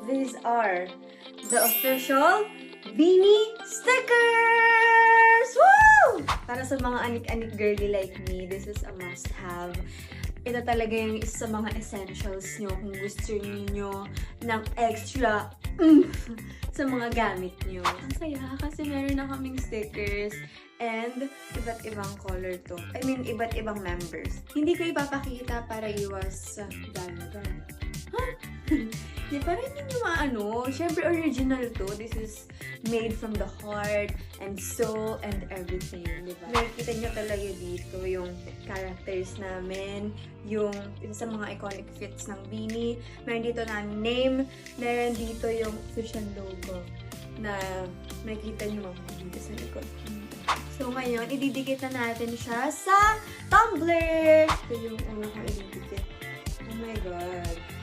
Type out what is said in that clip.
these are the official Beanie stickers! Woo! Para sa mga anik-anik girly like me, this is a must-have. Ito talaga yung isa sa mga essentials nyo kung gusto niyo ng extra sa mga gamit nyo. Ang saya kasi meron na kaming stickers and iba't ibang color to. I mean, iba't ibang members. Hindi ko ipapakita para iwas sa gano'n. Di ba rin hindi maano? Siyempre original to. This is made from the heart and soul and everything. Di ba? Nakikita nyo talaga dito yung characters namin, yung isa sa mga iconic fits ng Beanie. Meron dito na name, meron dito yung official logo na makikita nyo dito sa likod. So ngayon, ididikit na natin siya sa tumbler! Ito yung una kong ididikit. Oh my God!